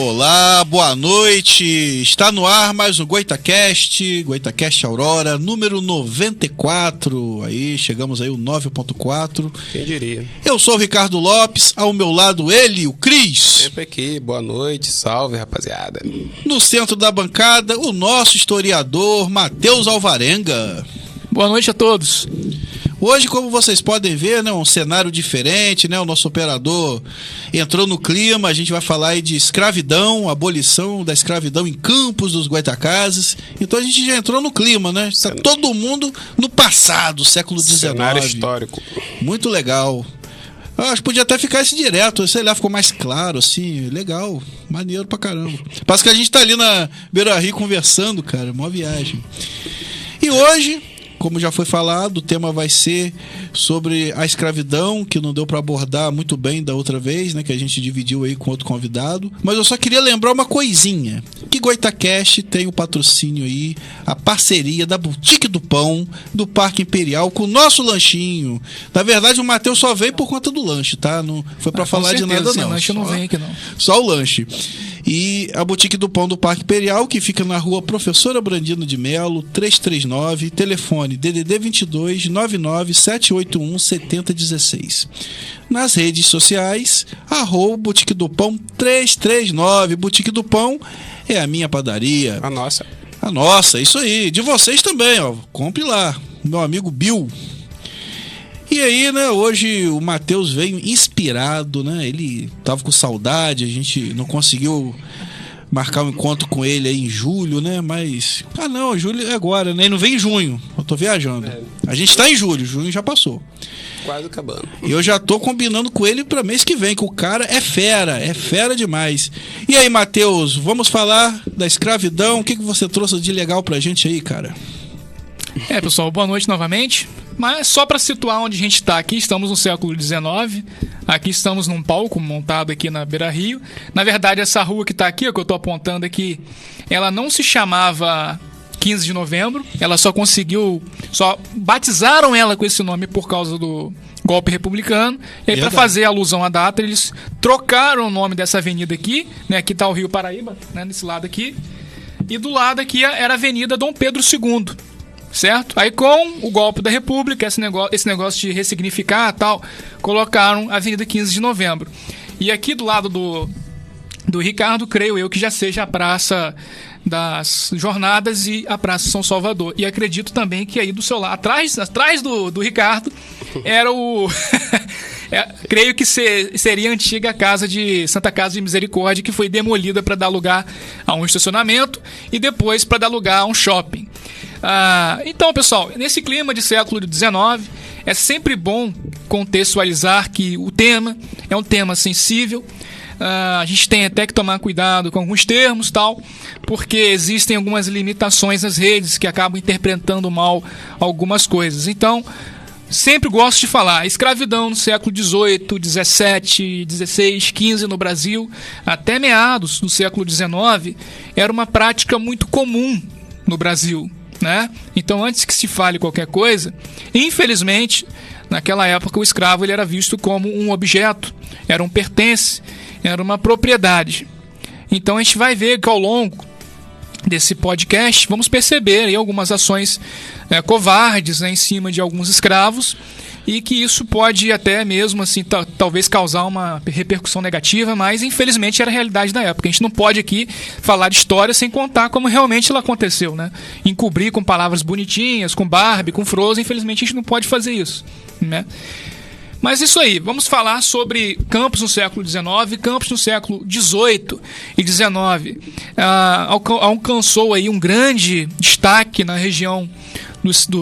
Olá, boa noite. Está no ar mais um GoitaCast Aurora, número 94. Aí, chegamos aí o 9.4. Quem diria? Eu sou o Ricardo Lopes, ao meu lado ele, o Cris. Sempre aqui, boa noite, salve rapaziada. No centro da bancada, o nosso historiador, Matheus Alvarenga. Boa noite a todos. Hoje, como vocês podem ver, né, um cenário diferente, né? O nosso operador entrou no clima. A gente vai falar aí de escravidão, abolição da escravidão em Campos dos Goitacazes. Então a gente já entrou no clima, né? Está todo mundo no passado, século XIX. Cenário histórico. Muito legal. Eu acho que podia até ficar esse direto, sei lá, ficou mais claro, assim, legal, maneiro pra caramba. Parece que a gente tá ali na Beira-Rio conversando, cara, mó viagem. E hoje, como já foi falado, o tema vai ser sobre a escravidão, que não deu para abordar muito bem da outra vez, né, que a gente dividiu aí com outro convidado. Mas eu só queria lembrar uma coisinha, que GoitaCast tem o patrocínio aí, a parceria da Boutique do Pão, do Parque Imperial, com o nosso lanchinho. Na verdade, o Matheus só veio por conta do lanche, tá? Não foi para falar de nada, não. Lanche não vem aqui, não. Só o lanche. E a Boutique do Pão do Parque Imperial, que fica na rua Professora Brandino de Melo, 339, telefone DDD 22 99 781 7016. Nas redes sociais, @Boutique do Pão 339. Boutique do Pão é a minha padaria. A nossa. A nossa, isso aí. De vocês também, ó. Compre lá. Meu amigo Bill. E aí, né, hoje o Matheus veio inspirado, né? Ele tava com saudade, a gente não conseguiu marcar um encontro com ele aí em julho, né? Mas, não, julho é agora, né? Ele não vem em junho, eu tô viajando. A gente tá em julho, junho já passou. Quase acabando. E eu já tô combinando com ele pra mês que vem, que o cara é fera demais. E aí, Matheus, vamos falar da escravidão, o que você trouxe de legal pra gente aí, cara? Pessoal, boa noite novamente. Mas só para situar onde a gente está aqui, estamos no século XIX. Aqui estamos num palco montado aqui na Beira-Rio. Na verdade, essa rua que está aqui, ó, que eu estou apontando aqui, ela não se chamava 15 de novembro. Ela só batizaram ela com esse nome por causa do golpe republicano. E aí, para fazer alusão à data, eles trocaram o nome dessa avenida aqui, né? Aqui está o Rio Paraíba, né? Nesse lado aqui. E do lado aqui era a Avenida Dom Pedro II. Certo? Aí com o golpe da República, esse negócio de ressignificar e tal, colocaram a Avenida 15 de Novembro. E aqui do lado do Ricardo, creio eu que já seja a Praça das Jornadas e a Praça São Salvador. E acredito também que aí do seu lado, atrás do Ricardo, era o... creio que seria a antiga casa de Santa Casa de Misericórdia, que foi demolida para dar lugar a um estacionamento e depois para dar lugar a um shopping. Então, pessoal, nesse clima de século XIX, é sempre bom contextualizar que o tema é um tema sensível. A gente tem até que tomar cuidado com alguns termos, tal, porque existem algumas limitações nas redes que acabam interpretando mal algumas coisas. Então, sempre gosto de falar, escravidão no século XVIII, XVII, XVI, XV no Brasil, até meados do século XIX, era uma prática muito comum no Brasil, né? Então, antes que se fale qualquer coisa, infelizmente, naquela época o escravo ele era visto como um objeto, era um pertence, era uma propriedade. Então, a gente vai ver que ao longo desse podcast, vamos perceber aí algumas ações covardes, né, em cima de alguns escravos, e que isso pode até mesmo assim talvez causar uma repercussão negativa, mas infelizmente era a realidade da época. A gente não pode aqui falar de história sem contar como realmente ela aconteceu, né? Encobrir com palavras bonitinhas, com Barbie, com Frozen, infelizmente a gente não pode fazer isso, né? Mas isso aí, vamos falar sobre Campos no século XIX, Campos no século XVIII e XIX. Alcançou aí um grande destaque na região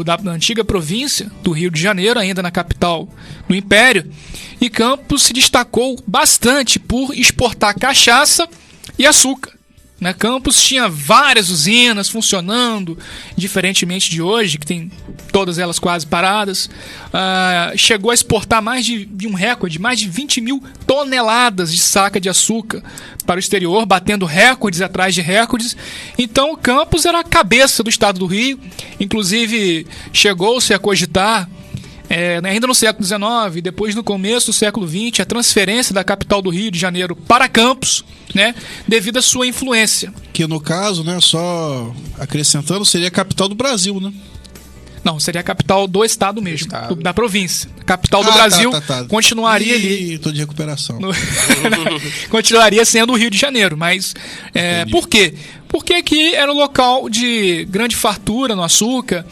da antiga província do Rio de Janeiro, ainda na capital do Império. E Campos se destacou bastante por exportar cachaça e açúcar. Né? Campos tinha várias usinas funcionando, diferentemente de hoje, que tem todas elas quase paradas. Chegou a exportar mais de um recorde, mais de 20 mil toneladas de saca de açúcar para o exterior, batendo recordes atrás de recordes. Então, Campos era a cabeça do estado do Rio. Inclusive, chegou-se a cogitar Ainda no século XIX, depois no começo do século XX, a transferência da capital do Rio de Janeiro para Campos, né, devido à sua influência. Que no caso, né, só acrescentando, seria a capital do Brasil, né? Não, seria a capital do estado mesmo, Estado. da província. A capital do Brasil continuaria ali. Tô de recuperação. Continuaria sendo o Rio de Janeiro, mas por quê? Porque aqui era um local de grande fartura no açúcar,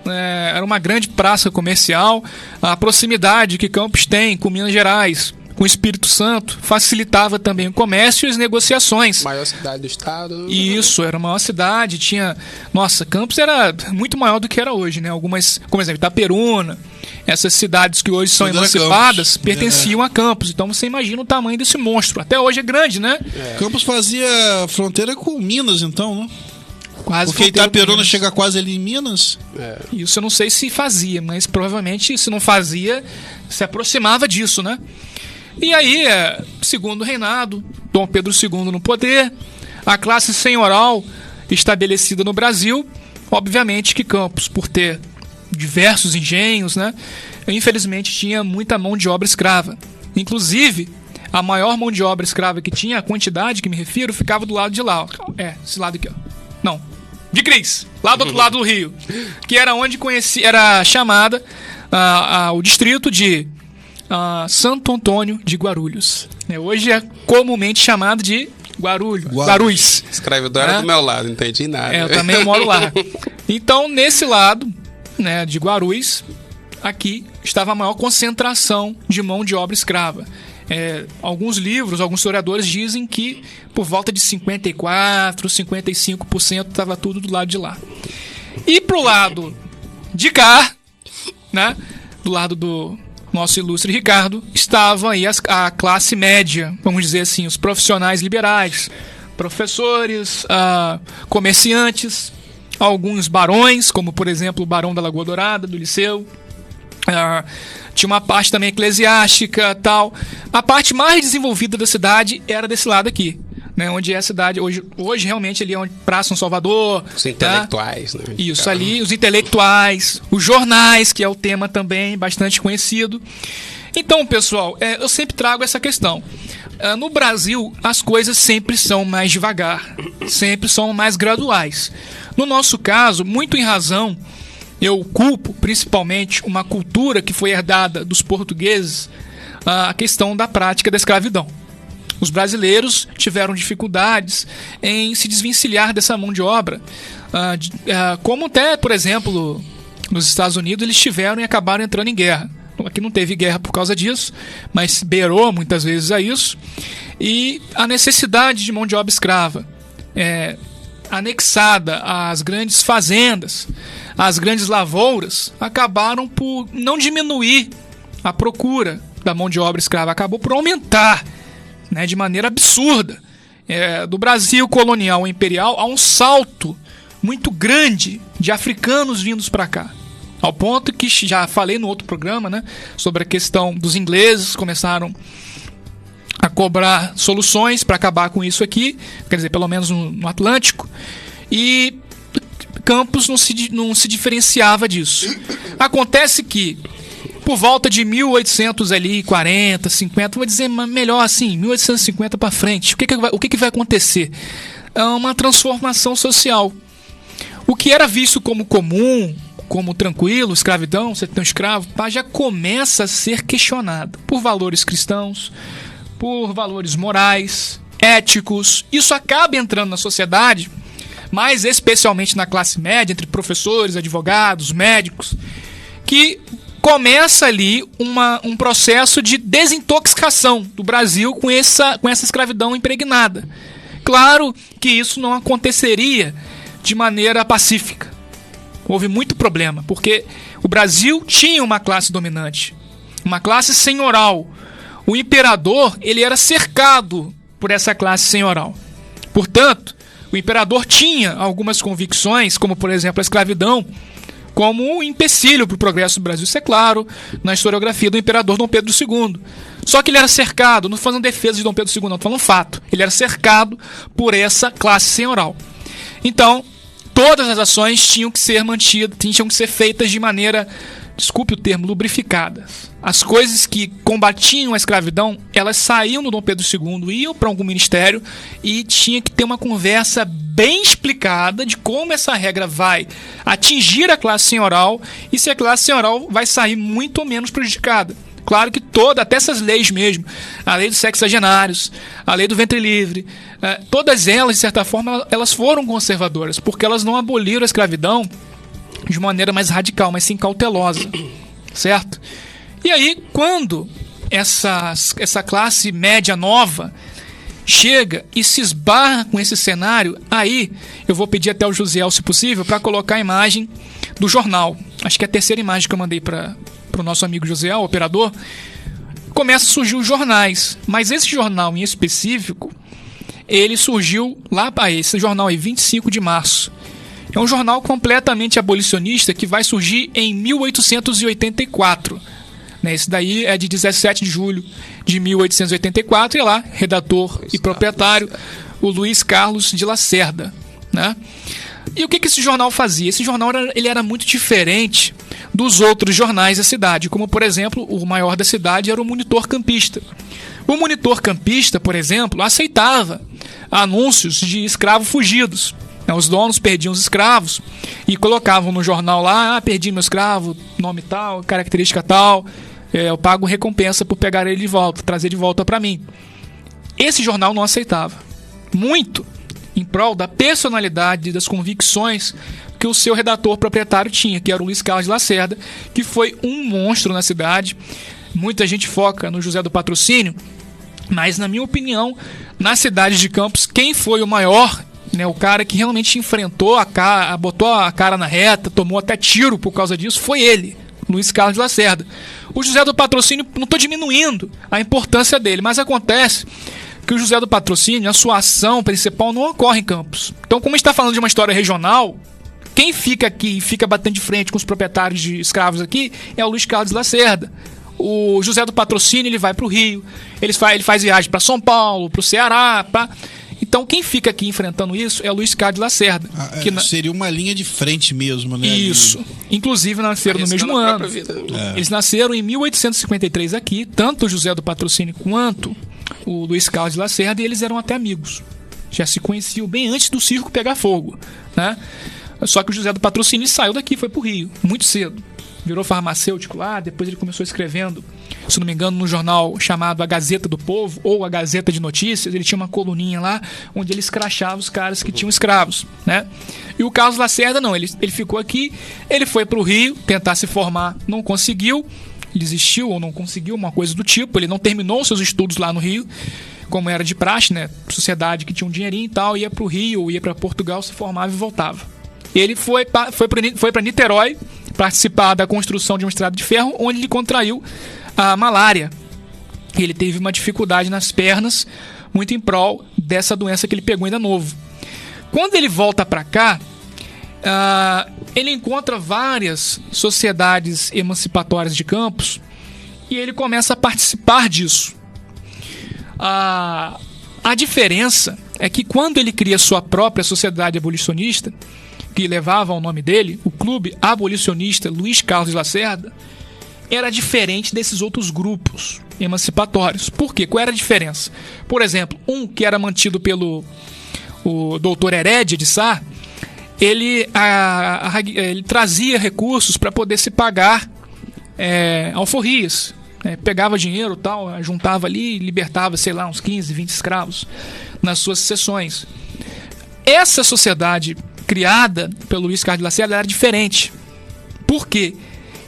era uma grande praça comercial, a proximidade que Campos tem com Minas Gerais, com o Espírito Santo, facilitava também o comércio e as negociações. Maior cidade do estado. Isso, era a maior cidade, tinha... Nossa, Campos era muito maior do que era hoje, né? Algumas, como exemplo, Itaperuna, essas cidades que hoje são emancipadas, pertenciam a Campos. Então você imagina o tamanho desse monstro. Até hoje é grande, né? Campos fazia fronteira com Minas, então, né? Quase. Porque Itaperuna chega quase ali em Minas. Isso eu não sei se fazia, mas provavelmente se não fazia, se aproximava disso, né? E aí, segundo reinado, Dom Pedro II no poder, a classe senhoral estabelecida no Brasil, obviamente que Campos, por ter diversos engenhos, né, infelizmente tinha muita mão de obra escrava. Inclusive, a maior mão de obra escrava que tinha, a quantidade que me refiro, ficava do lado de lá. Ó. Esse lado aqui, ó. Não, de Cris, lá do outro lado do rio, que era onde era chamada o distrito de Santo Antônio de Guarulhos. Hoje é comumente chamado de Guarulhos. Escravidão era do meu lado, não entendi nada. Eu também moro lá. Então, nesse lado, né, de Guarulhos, aqui estava a maior concentração de mão de obra escrava. Alguns livros, alguns historiadores dizem que por volta de 54%, 55% estava tudo do lado de lá. E pro lado de cá, né, do lado do nosso ilustre Ricardo, estava aí a classe média, vamos dizer assim, os profissionais liberais, professores, comerciantes, alguns barões, como por exemplo o Barão da Lagoa Dourada, do Liceu. Tinha uma parte também eclesiástica, tal. A parte mais desenvolvida da cidade era desse lado aqui, né, onde é a cidade hoje realmente ali é onde Praça São Salvador. Os intelectuais, né? Isso, ali, os intelectuais, os jornais, que é o tema também bastante conhecido. Então, pessoal, eu sempre trago essa questão. No Brasil, as coisas sempre são mais devagar, sempre são mais graduais. No nosso caso, muito em razão, eu culpo principalmente uma cultura que foi herdada dos portugueses, a questão da prática da escravidão. Os brasileiros tiveram dificuldades em se desvencilhar dessa mão de obra, como até, por exemplo, nos Estados Unidos eles tiveram e acabaram entrando em guerra. Aqui não teve guerra por causa disso, mas beirou muitas vezes a isso. E a necessidade de mão de obra escrava, anexada às grandes fazendas, às grandes lavouras, acabaram por não diminuir a procura da mão de obra escrava, acabou por aumentar, né, de maneira absurda. Do Brasil colonial ao imperial, há um salto muito grande de africanos vindos para cá. Ao ponto que já falei no outro programa, né, sobre a questão dos ingleses, começaram a cobrar soluções para acabar com isso aqui, quer dizer, pelo menos no Atlântico, e Campos não se diferenciava disso. Acontece que, por volta de 1840, 50, vou dizer melhor assim, 1850 para frente, o que vai acontecer? É uma transformação social. O que era visto como comum, como tranquilo, escravidão, você tem um escravo, já começa a ser questionado por valores cristãos, por valores morais, éticos. Isso acaba entrando na sociedade, mas especialmente na classe média, entre professores, advogados, médicos, que começa ali um processo de desintoxicação do Brasil com essa escravidão impregnada. Claro que isso não aconteceria de maneira pacífica. Houve muito problema, porque o Brasil tinha uma classe dominante, uma classe senhoral. O imperador, ele era cercado por essa classe senhoral. Portanto, o imperador tinha algumas convicções, como por exemplo a escravidão, como um empecilho para o progresso do Brasil. Isso é claro na historiografia do imperador Dom Pedro II. Só que ele era cercado, não estou falando defesa de Dom Pedro II, não, estou falando fato. Ele era cercado por essa classe senhoral. Então, todas as ações tinham que ser mantidas, tinham que ser feitas de maneira desculpe o termo, lubrificadas. As coisas que combatiam a escravidão, elas saíam do Dom Pedro II, iam para algum ministério e tinha que ter uma conversa bem explicada de como essa regra vai atingir a classe senhoral e se a classe senhoral vai sair muito ou menos prejudicada. Claro que até essas leis mesmo, a lei dos sexagenários, a lei do ventre livre, todas elas, de certa forma, elas foram conservadoras, porque elas não aboliram a escravidão de maneira mais radical, mas sim cautelosa, certo? E aí, quando essa classe média nova chega e se esbarra com esse cenário, aí eu vou pedir até o Josiel, se possível, para colocar a imagem do jornal. Acho que é a terceira imagem que eu mandei para o nosso amigo José, o operador. Começa a surgir os jornais, mas esse jornal em específico, ele surgiu lá para esse jornal aí, 25 de março. É um jornal completamente abolicionista que vai surgir em 1884. Esse daí é de 17 de julho de 1884 e lá, redator e proprietário, o Luiz Carlos de Lacerda. Né? E o que esse jornal fazia? Esse jornal ele era muito diferente dos outros jornais da cidade, como, por exemplo, o maior da cidade era o Monitor Campista. O Monitor Campista, por exemplo, aceitava anúncios de escravos fugidos. Os donos perdiam os escravos e colocavam no jornal lá, perdi meu escravo, nome tal, característica tal, eu pago recompensa por pegar ele de volta, trazer de volta para mim. Esse jornal não aceitava. Muito em prol da personalidade e das convicções que o seu redator proprietário tinha, que era o Luiz Carlos de Lacerda, que foi um monstro na cidade. Muita gente foca no José do Patrocínio, mas, na minha opinião, na cidade de Campos, quem foi o maior, o cara que realmente enfrentou botou a cara na reta, tomou até tiro por causa disso, foi ele, Luiz Carlos de Lacerda. O José do Patrocínio, não estou diminuindo a importância dele, mas acontece que o José do Patrocínio, a sua ação principal não ocorre em Campos. Então, como a gente está falando de uma história regional, quem fica aqui e fica batendo de frente com os proprietários de escravos aqui é o Luiz Carlos de Lacerda. O José do Patrocínio, ele vai para o Rio, ele faz viagem para São Paulo, para o Ceará, Então, quem fica aqui enfrentando isso é o Luiz Carlos de Lacerda. Seria uma linha de frente mesmo, né? Isso. Inclusive, nasceram no mesmo ano. Eles nasceram em 1853 aqui, tanto o José do Patrocínio quanto o Luiz Carlos de Lacerda, e eles eram até amigos. Já se conheciam bem antes do circo pegar fogo, né? Só que o José do Patrocínio saiu daqui, foi pro Rio, muito cedo. Virou farmacêutico lá, depois ele começou escrevendo, se não me engano, no jornal chamado A Gazeta do Povo, ou A Gazeta de Notícias. Ele tinha uma coluninha lá, onde ele escrachava os caras que tinham escravos, né? E o Carlos Lacerda não, ele ficou aqui, ele foi pro Rio tentar se formar, não conseguiu, desistiu ou não conseguiu, uma coisa do tipo, ele não terminou seus estudos lá no Rio, como era de praxe, né? Sociedade que tinha um dinheirinho e tal, ia pro Rio, ia para Portugal, se formava e voltava. Ele foi para Niterói participar da construção de uma estrada de ferro, onde ele contraiu a malária. Ele teve uma dificuldade nas pernas, muito em prol dessa doença que ele pegou ainda novo. Quando ele volta para cá, ele encontra várias sociedades emancipatórias de Campos e ele começa a participar disso. A diferença é que quando ele cria sua própria sociedade abolicionista, que levava o nome dele, o Clube Abolicionista Luiz Carlos de Lacerda, era diferente desses outros grupos emancipatórios. Por quê? Qual era a diferença? Por exemplo, um que era mantido pelo doutor Herédia de Sá, ele trazia recursos para poder se pagar alforrias. Pegava dinheiro, tal, juntava ali e libertava, sei lá, uns 15, 20 escravos nas suas sessões. Essa sociedade criada pelo Luiz Carlos de Lacerda era diferente. Por quê?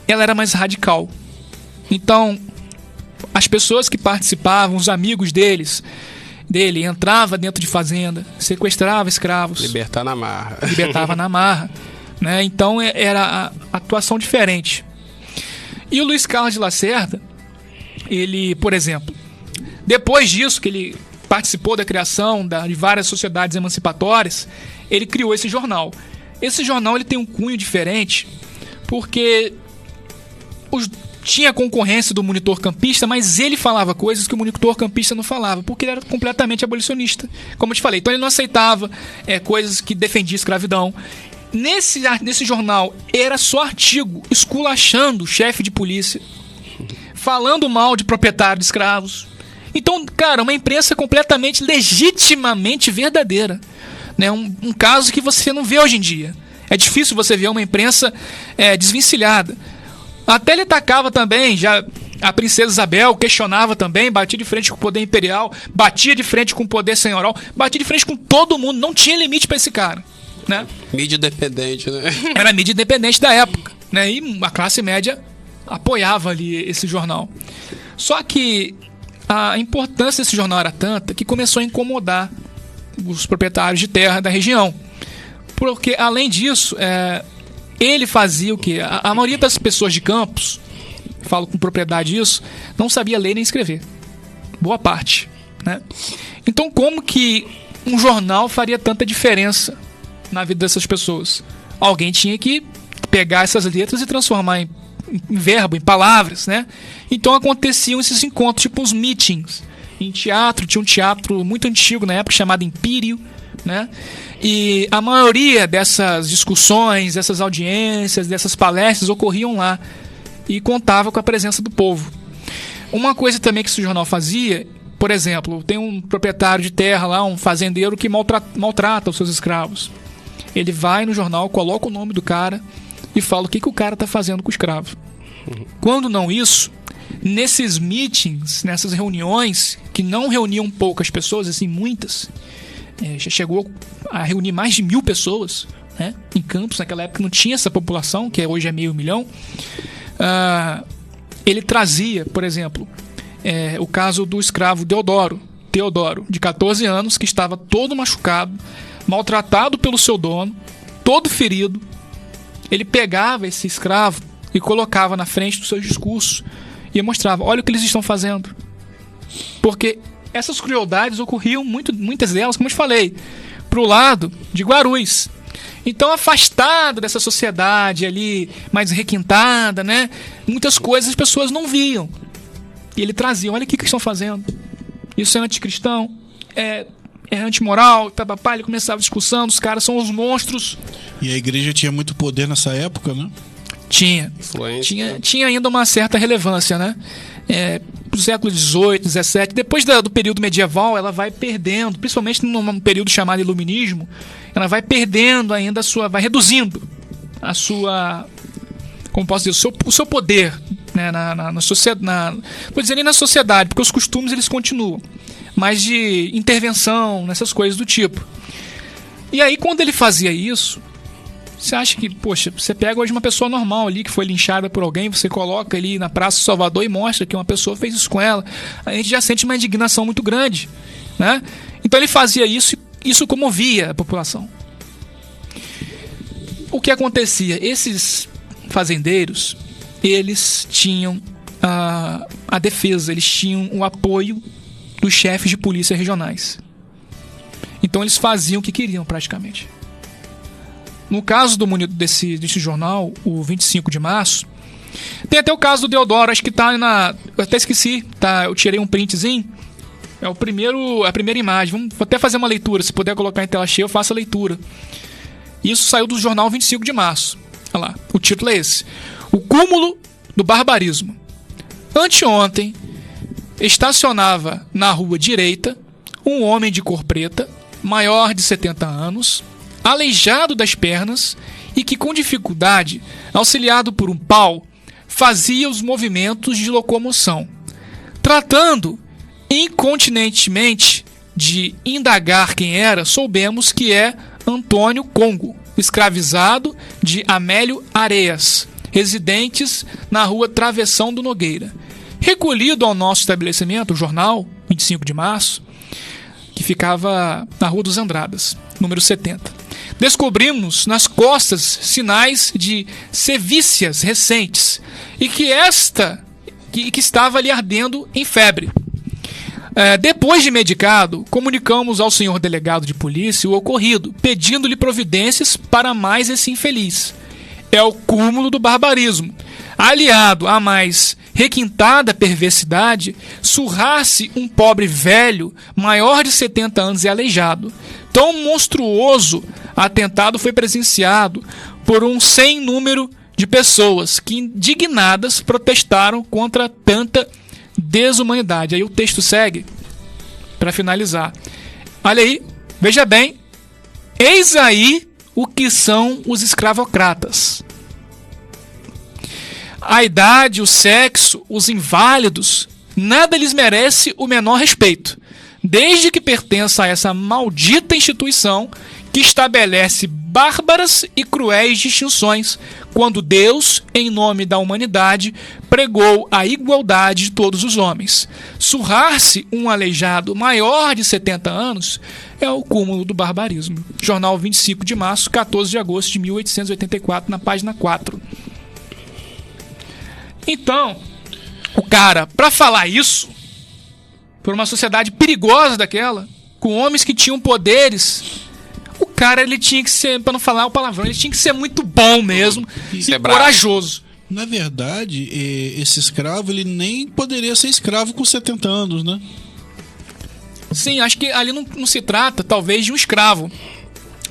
Ela era mais radical. Então, as pessoas que participavam, os amigos dele, entrava dentro de fazenda, sequestrava escravos. Libertava na marra. Né? Então, era a atuação diferente. E o Luiz Carlos de Lacerda, ele, por exemplo, depois disso que ele participou da criação de várias sociedades emancipatórias, ele criou esse jornal. Esse jornal ele tem um cunho diferente, porque tinha concorrência do Monitor Campista, mas ele falava coisas que o Monitor Campista não falava, porque ele era completamente abolicionista, como eu te falei. Então ele não aceitava coisas que defendiam a escravidão. nesse jornal era só artigo esculachando o chefe de polícia, falando mal de proprietário de escravos. Então, cara, uma imprensa completamente, legitimamente verdadeira, né? Um caso que você não vê hoje em dia. É difícil você ver uma imprensa desvencilhada. Até ele atacava também, já a princesa Isabel questionava também, batia de frente com o poder imperial, batia de frente com o poder senhoral, batia de frente com todo mundo, não tinha limite para esse cara, né? Mídia independente, né? Era a mídia independente da época, né? E a classe média apoiava ali esse jornal. Só que a importância desse jornal era tanta que começou a incomodar os proprietários de terra da região. Porque, além disso, ele fazia o quê? A maioria das pessoas de Campos, falo com propriedade isso, não sabia ler nem escrever. Boa parte, né? Então, como que um jornal faria tanta diferença na vida dessas pessoas? Alguém tinha que pegar essas letras e transformar em verbo, em palavras, né? Então aconteciam esses encontros, tipo os meetings em teatro. Tinha um teatro muito antigo na época chamado Império, né? E a maioria dessas discussões, dessas audiências, dessas palestras ocorriam lá e contava com a presença do povo. Uma coisa também que esse jornal fazia, por exemplo, tem um proprietário de terra lá, um fazendeiro que maltrata os seus escravos. Ele vai no jornal, coloca o nome do cara e fala o que o cara está fazendo com o escravo. Quando não isso, nesses meetings, nessas reuniões, que não reuniam poucas pessoas, assim, muitas, já chegou a reunir mais de 1.000 pessoas, né? Em Campos, naquela época não tinha essa população, que hoje é 500 mil. Ele trazia, por exemplo, o caso do escravo Teodoro, de 14 anos, que estava todo machucado, maltratado pelo seu dono, todo ferido. Ele pegava esse escravo e colocava na frente dos seus discursos e mostrava, olha o que eles estão fazendo. Porque essas crueldades ocorriam, muitas delas, como eu te falei, pro lado de Guarulhos. Então, afastado dessa sociedade ali, mais requintada, né? Muitas coisas as pessoas não viam. E ele trazia, olha o que estão fazendo. Isso é anticristão, é antimoral, papapá. Ele começava a discussão, os caras são os monstros. E a igreja tinha muito poder nessa época, né? Tinha ainda uma certa relevância, né? Do século XVIII, XVII, depois do período medieval, ela vai perdendo, principalmente num período chamado Iluminismo, ela vai perdendo ainda vai reduzindo a sua, como posso dizer, o seu poder, né, na sociedade, vou dizer nem na sociedade, porque os costumes eles continuam, mas de intervenção, nessas coisas do tipo. E aí, quando ele fazia isso, você acha que, poxa, você pega hoje uma pessoa normal ali que foi linchada por alguém, você coloca ali na Praça de Salvador e mostra que uma pessoa fez isso com ela, a gente já sente uma indignação muito grande, né? Então ele fazia isso e isso comovia a população. O que acontecia? Esses fazendeiros, eles tinham a defesa, eles tinham o apoio dos chefes de polícia regionais. Então eles faziam o que queriam praticamente. No caso desse jornal, o 25 de março, tem até o caso do Deodoro, acho que tá eu até esqueci, tá? Eu tirei um printzinho. É a primeira imagem. Vou até fazer uma leitura, se puder colocar em tela cheia, eu faço a leitura. Isso saiu do jornal 25 de março. Olha lá, o título é esse: O cúmulo do barbarismo. Anteontem, estacionava na rua direita um homem de cor preta, maior de 70 anos, aleijado das pernas e que, com dificuldade, auxiliado por um pau, fazia os movimentos de locomoção. Tratando incontinentemente de indagar quem era, soubemos que é Antônio Congo, escravizado de Amélio Areias, residentes na rua Travessão do Nogueira. Recolhido ao nosso estabelecimento, o jornal, 25 de março, que ficava na Rua dos Andradas, número 70. Descobrimos nas costas sinais de sevícias recentes e que estava ali ardendo em febre. Depois de medicado, comunicamos ao senhor delegado de polícia o ocorrido, pedindo-lhe providências para mais esse infeliz. É o cúmulo do barbarismo. Aliado à mais requintada perversidade, surrar-se um pobre velho, maior de 70 anos e aleijado. Tão monstruoso atentado foi presenciado por um sem número de pessoas que, indignadas, protestaram contra tanta desumanidade. Aí o texto segue para finalizar. Olha aí, veja bem, eis aí o que são os escravocratas. A idade, o sexo, os inválidos, nada lhes merece o menor respeito, desde que pertença a essa maldita instituição que estabelece bárbaras e cruéis distinções, quando Deus, em nome da humanidade, pregou a igualdade de todos os homens. Surrar-se um aleijado maior de 70 anos é o cúmulo do barbarismo. Jornal 25 de março, 14 de agosto de 1884, na página 4. Então, o cara, para falar isso, por uma sociedade perigosa daquela, com homens que tinham poderes, o cara, ele tinha que ser, para não falar o palavrão, ele tinha que ser muito bom mesmo e corajoso. Na verdade, esse escravo, ele nem poderia ser escravo com 70 anos, né? Sim, acho que ali não se trata, talvez, de um escravo,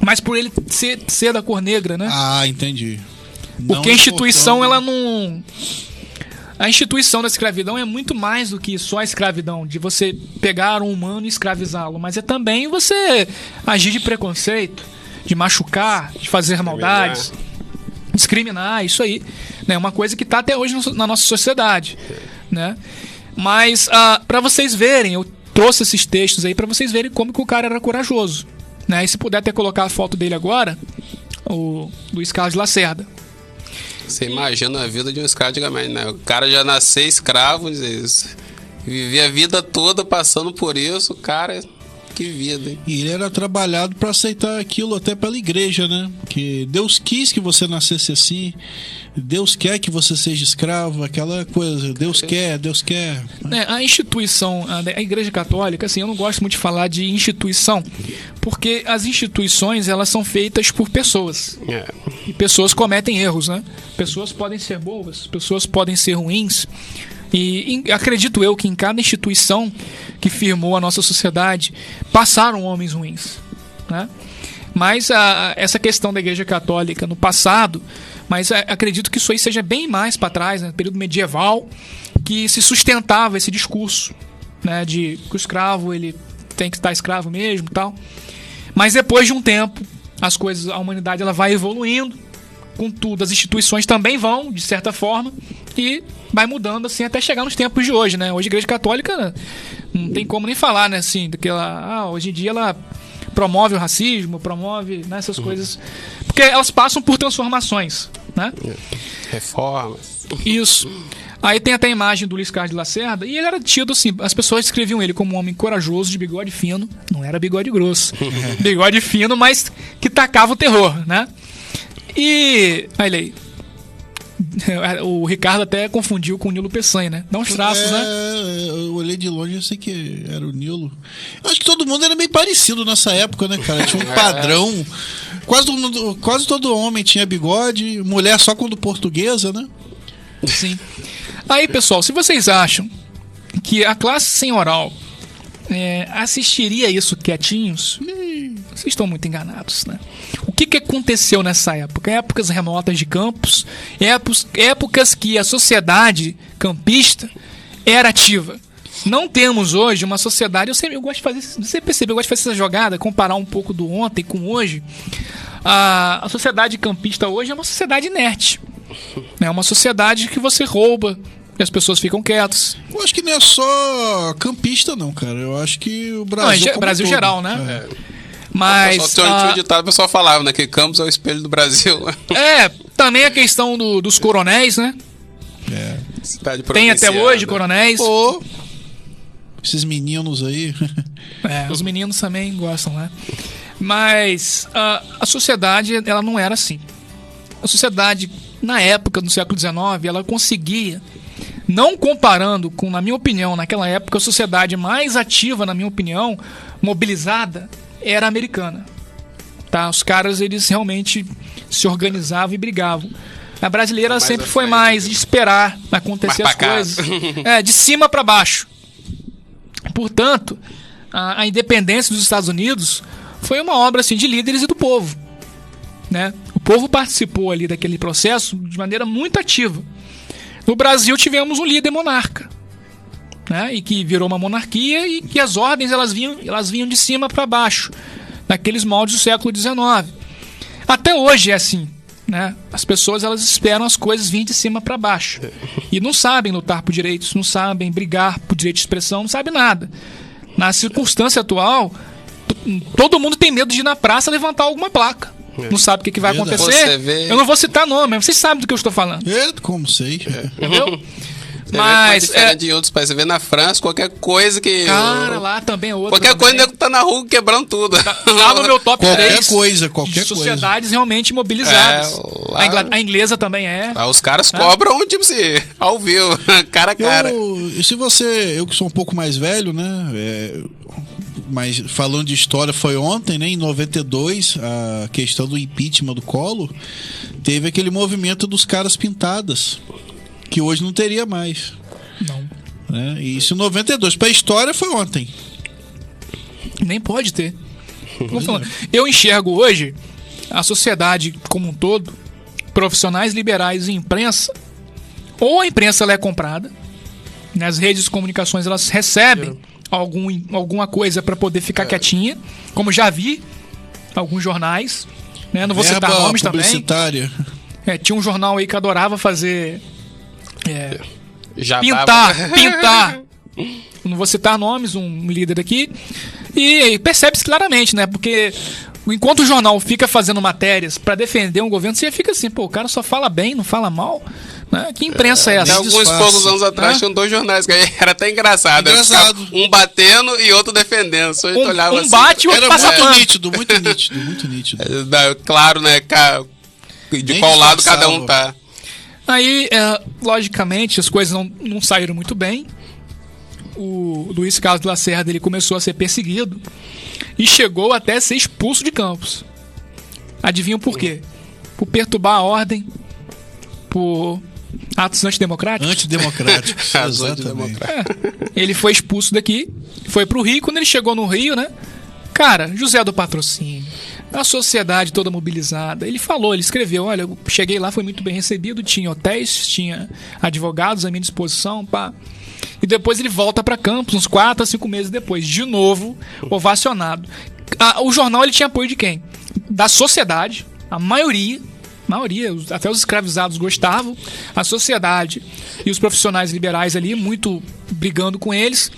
mas por ele ser da cor negra, né? Ah, entendi. Porque a instituição, ela não... A instituição da escravidão é muito mais do que só a escravidão, de você pegar um humano e escravizá-lo, mas é também você agir de preconceito, de machucar, de fazer maldades, discriminar, isso aí. É uma coisa que está até hoje na nossa sociedade, né? Mas, para vocês verem, eu trouxe esses textos aí para vocês verem como que o cara era corajoso, né? E se puder até colocar a foto dele agora, o Luiz Carlos de Lacerda. Você imagina a vida de um escravo antigamente, né? O cara já nasceu escravo, vivia a vida toda passando por isso, cara, que vida, hein? E ele era trabalhado para aceitar aquilo até pela igreja, né? Que Deus quis que você nascesse assim, Deus quer que você seja escravo, aquela coisa, Deus quer. A instituição, a Igreja Católica, assim, eu não gosto muito de falar de instituição, porque as instituições, elas são feitas por pessoas. E pessoas cometem erros, né? Pessoas podem ser boas, pessoas podem ser ruins. E acredito eu que em cada instituição que firmou a nossa sociedade passaram homens ruins, né? Mas essa questão da Igreja Católica no passado, mas acredito que isso aí seja bem mais para trás, né? No período medieval, que se sustentava esse discurso, né? De que o escravo, ele tem que estar escravo mesmo e tal. Mas depois de um tempo, a humanidade, ela vai evoluindo, contudo, as instituições também vão, de certa forma, e vai mudando assim até chegar nos tempos de hoje, né? Hoje a Igreja Católica não tem como nem falar, né? Assim, hoje em dia ela promove o racismo, promove, né, essas coisas, porque elas passam por transformações, né? Reformas. Isso. Aí tem até a imagem do Luiz Carlos de Lacerda, e ele era tido assim, as pessoas descreviam ele como um homem corajoso, de bigode fino, não era bigode grosso, bigode fino, mas que tacava o terror, né? E olha aí, o Ricardo até confundiu com o Nilo Peçanha, né? Dá uns traços, né? Eu olhei de longe e eu sei que era o Nilo. Eu acho que todo mundo era meio parecido nessa época, né, cara? Tinha um padrão. Quase todo homem tinha bigode, mulher só quando portuguesa, né? Sim. Aí, pessoal, se vocês acham que a classe senhoral assistiria isso quietinhos, vocês estão muito enganados, né? O que aconteceu nessa época? Épocas remotas de campos, épocas que a sociedade campista era ativa. Não temos hoje uma sociedade... Eu gosto de fazer... Você percebeu? Eu gosto de fazer essa jogada, comparar um pouco do ontem com hoje. A sociedade campista hoje é uma sociedade inerte. É uma sociedade que você rouba e as pessoas ficam quietas. Eu acho que não é só campista, não, cara. Eu acho que o Brasil... Brasil todo, geral, né? Mas... Tinha um ditado, o pessoal falava, né? Que Campos é o espelho do Brasil. Também a questão dos coronéis, né? Tem até hoje coronéis. Esses meninos aí. Os meninos também gostam, né? Mas a sociedade, ela não era assim. A sociedade, na época, no século XIX, ela conseguia, não comparando com, na minha opinião, naquela época, a sociedade mais ativa, na minha opinião, mobilizada, era a americana. Tá? Os caras, eles realmente se organizavam e brigavam. A brasileira sempre foi mais de esperar acontecer as coisas. De cima para baixo. Portanto, a independência dos Estados Unidos foi uma obra assim, de líderes e do povo. né? O povo participou ali daquele processo de maneira muito ativa. No Brasil tivemos um líder monarca, né? E que virou uma monarquia e que as ordens elas vinham de cima para baixo, naqueles moldes do século XIX. Até hoje é assim, né? As pessoas elas esperam as coisas virem de cima para baixo e não sabem lutar por direitos, não sabem brigar por direito de expressão, não sabem nada. Na circunstância atual, todo mundo tem medo de ir na praça levantar alguma placa. Não sabe o que vai acontecer. Eu não vou citar nome, mas vocês sabem do que eu estou falando. Como sei. Entendeu? Mas diferente de outros países. Você vê na França, qualquer coisa que... Cara, lá também é outro. Qualquer também. coisa que tá na rua quebrando tudo. Tá no meu top 3. Qualquer sociedades realmente mobilizadas. Lá... A inglesa também é. Lá os caras cobram, tipo assim, ao vivo, cara a cara. Eu que sou um pouco mais velho, né? Mas falando de história, foi ontem, né? Em 92, a questão do impeachment do Collor, teve aquele movimento dos caras pintadas, que hoje não teria mais. Não. Né? E isso em 92. Pra história foi ontem. Nem pode ter. Eu enxergo hoje a sociedade como um todo, profissionais liberais e imprensa, ou a imprensa ela é comprada, nas redes de comunicações elas recebem alguma coisa para poder ficar quietinha, como já vi alguns jornais, né? Não vou citar nomes também. Tinha um jornal aí que adorava fazer pintar. Não vou citar nomes, um líder aqui. E percebe-se claramente, né? Porque enquanto o jornal fica fazendo matérias para defender um governo, você fica assim, pô, o cara só fala bem, não fala mal. Né? Que imprensa é essa? Alguns poucos anos atrás tinham dois jornais que era até engraçado. Um batendo e outro defendendo. Só olhava assim. Bate e outro passa pano. Muito nítido. Claro, né? De qual lado cada um tá. Aí, logicamente, as coisas não saíram muito bem. O Luiz Carlos Lacerda ele começou a ser perseguido e chegou até ser expulso de Campos. Adivinham por quê? Por perturbar a ordem, por atos antidemocráticos. Exatamente. Ele foi expulso daqui, foi pro Rio. Quando ele chegou no Rio, né? Cara, José do Patrocínio, a sociedade toda mobilizada. Ele escreveu, olha, eu cheguei lá, foi muito bem recebido, tinha hotéis, tinha advogados à minha disposição, pá. E depois ele volta para Campos, uns 4 a 5 meses depois, de novo, ovacionado. O jornal ele tinha apoio de quem? Da sociedade, a maioria, até os escravizados gostavam, a sociedade e os profissionais liberais ali, muito brigando com eles.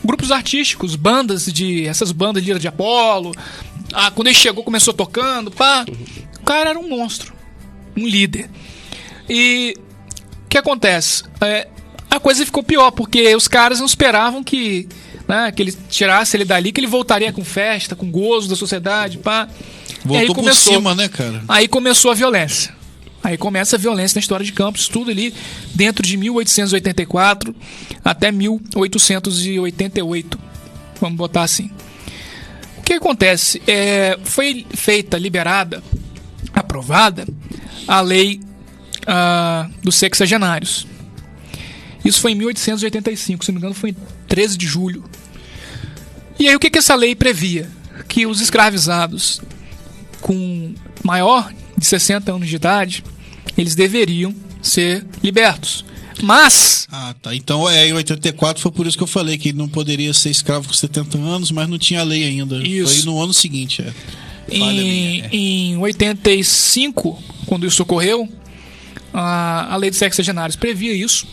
Grupos artísticos, essas bandas de Lira de Apolo. Quando ele chegou, começou tocando, pá. O cara era um monstro, um líder. E o que acontece? A coisa ficou pior, porque os caras não esperavam que ele tirasse ele dali, que ele voltaria com festa, com gozo da sociedade, pá. Voltou por cima, né, cara? Aí começou a violência. Aí começa a violência na história de Campos, tudo ali dentro de 1884 até 1888. Vamos botar assim. O que acontece? Foi feita, liberada, aprovada a lei dos sexagenários. Isso foi em 1885, se não me engano foi em 13 de julho. E aí o que essa lei previa? Que os escravizados com maior de 60 anos de idade, eles deveriam ser libertos. Mas... tá. Então, em 84 foi por isso que eu falei que não poderia ser escravo com 70 anos, mas não tinha lei ainda. Isso. Foi no ano seguinte. Em 85, quando isso ocorreu, a lei dos sexagenários previa isso.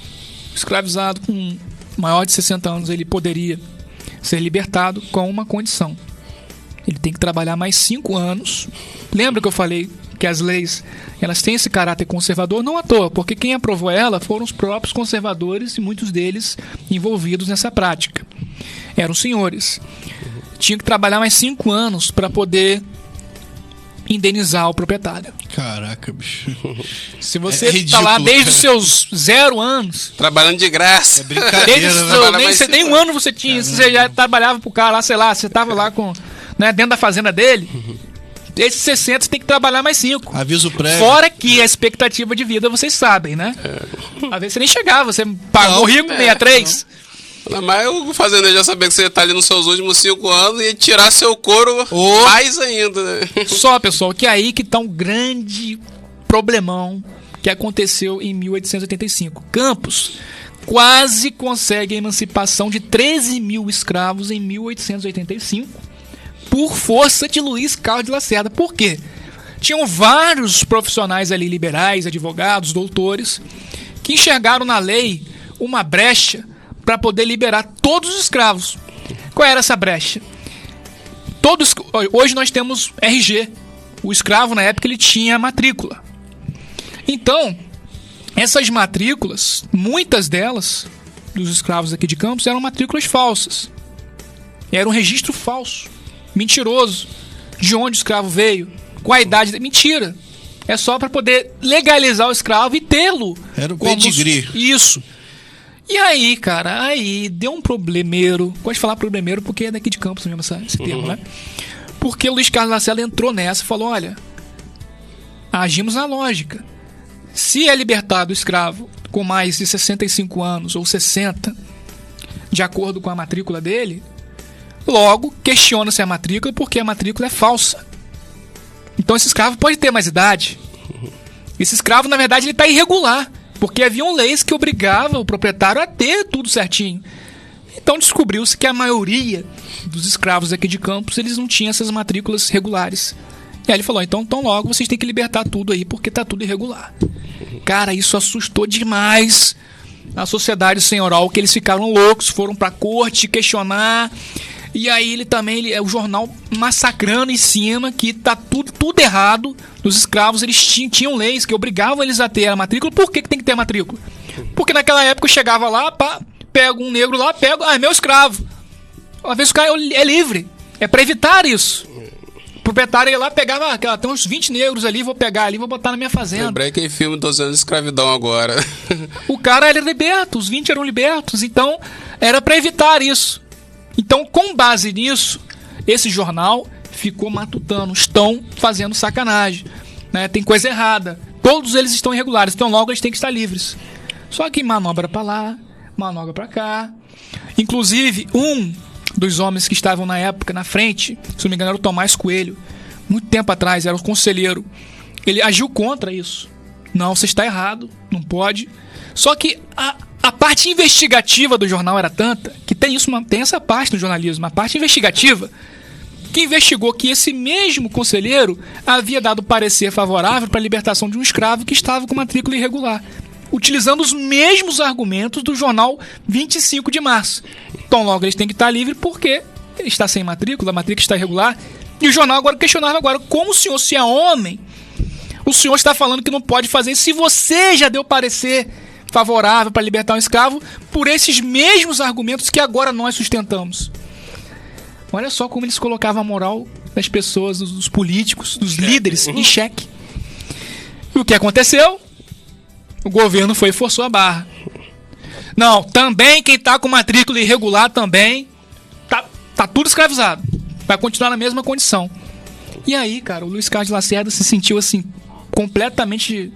O escravizado com maior de 60 anos, ele poderia ser libertado com uma condição. Ele tem que trabalhar mais 5 anos. Lembra que eu falei que as leis elas têm esse caráter conservador? Não à toa, porque quem aprovou ela foram os próprios conservadores e muitos deles envolvidos nessa prática. Eram senhores. Tinha que trabalhar mais 5 anos para poder indenizar o proprietário. Caraca, bicho. Se você está lá desde os seus 0 anos... Trabalhando de graça. É brincadeira, nem um ano você tinha. Caramba. Você já trabalhava pro cara lá, sei lá, você estava lá com... dentro da fazenda dele, esses 60 você tem que trabalhar mais 5. Aviso prévio. Fora que a expectativa de vida, vocês sabem, né? Às vezes você nem chegava, você morria com 63. Mas o fazendeiro já sabia que você tá ali nos seus últimos 5 anos e tirar seu couro mais ainda, né? Só, pessoal, que é aí que tá um grande problemão que aconteceu em 1885. Campos quase consegue a emancipação de 13 mil escravos em 1885 por força de Luiz Carlos de Lacerda. Por quê? Tinham vários profissionais ali, liberais, advogados, doutores, que enxergaram na lei uma brecha para poder liberar todos os escravos. Qual era essa brecha? Hoje nós temos RG. O escravo, na época, ele tinha matrícula. Então, essas matrículas, muitas delas, dos escravos aqui de Campos, eram matrículas falsas. Era um registro falso, mentiroso. De onde o escravo veio, qual a idade... Mentira. É só para poder legalizar o escravo e tê-lo. Era o pedigree. Isso. E aí, cara, aí deu um problemeiro. Gosto de falar problemeiro porque é daqui de Campos mesmo esse termo, né? Porque o Luiz Carlos Lacerda entrou nessa e falou, olha, agimos na lógica. Se é libertado o escravo com mais de 65 anos ou 60, de acordo com a matrícula dele, logo questiona-se a matrícula porque a matrícula é falsa. Então esse escravo pode ter mais idade. Esse escravo, na verdade, ele está irregular, porque haviam leis que obrigavam o proprietário a ter tudo certinho. Então descobriu-se que a maioria dos escravos aqui de Campos, eles não tinham essas matrículas regulares. E aí ele falou, então logo vocês têm que libertar tudo aí, porque tá tudo irregular. Cara, isso assustou demais a sociedade senhoral, que eles ficaram loucos, foram pra corte questionar. E aí ele também, o jornal massacrando em cima que tá tudo errado. Os escravos, eles tinham leis que obrigavam eles a ter a matrícula. Por que tem que ter a matrícula? Porque naquela época eu chegava lá, pego um negro lá, é meu escravo. Uma vez o cara é livre. É pra evitar isso. O proprietário ia lá, pegava, tem uns 20 negros ali, vou pegar ali, vou botar na minha fazenda. Lembrei que em filme 12 anos de escravidão agora. O cara era liberto, os 20 eram libertos, então era pra evitar isso. Então, com base nisso, esse jornal ficou matutando, estão fazendo sacanagem, né? Tem coisa errada, todos eles estão irregulares, então logo eles têm que estar livres. Só que manobra pra lá, manobra pra cá. Inclusive, um dos homens que estavam na época na frente, se não me engano era o Tomás Coelho, muito tempo atrás, era o conselheiro, ele agiu contra isso. Não, você está errado, não pode. Só que a parte investigativa do jornal era tanta que tem essa parte do jornalismo, a parte investigativa, que investigou que esse mesmo conselheiro havia dado parecer favorável para a libertação de um escravo que estava com matrícula irregular, utilizando os mesmos argumentos do jornal 25 de março. Então logo eles têm que estar livres porque ele está sem matrícula, a matrícula está irregular. E o jornal agora questionava como o senhor, se é homem, o senhor está falando que não pode fazer isso se você já deu parecer favorável para libertar um escravo por esses mesmos argumentos que agora nós sustentamos. Olha só como eles colocavam a moral das pessoas, dos políticos, dos líderes em xeque. E o que aconteceu? O governo foi e forçou a barra. Não, também quem está com matrícula irregular também tá tudo escravizado. Vai continuar na mesma condição. E aí, cara, o Luiz Carlos de Lacerda se sentiu assim, completamente...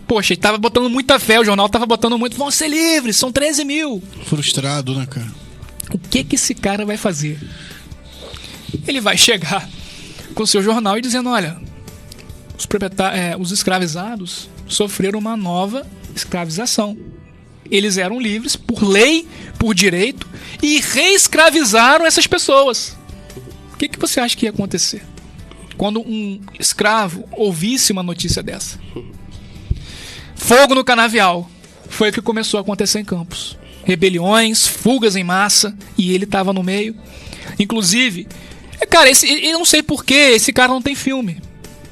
Poxa, ele tava botando muita fé, o jornal tava botando muito, vão ser livres, são 13 mil. Frustrado, né, cara? O que esse cara vai fazer? Ele vai chegar com o seu jornal e dizendo, olha, os escravizados sofreram uma nova escravização. Eles eram livres por lei, por direito, e reescravizaram essas pessoas. O que você acha que ia acontecer quando um escravo ouvisse uma notícia dessa? Fogo no canavial. Foi o que começou a acontecer em Campos. Rebeliões, fugas em massa, e ele estava no meio. Inclusive, cara, eu não sei por que esse cara não tem filme.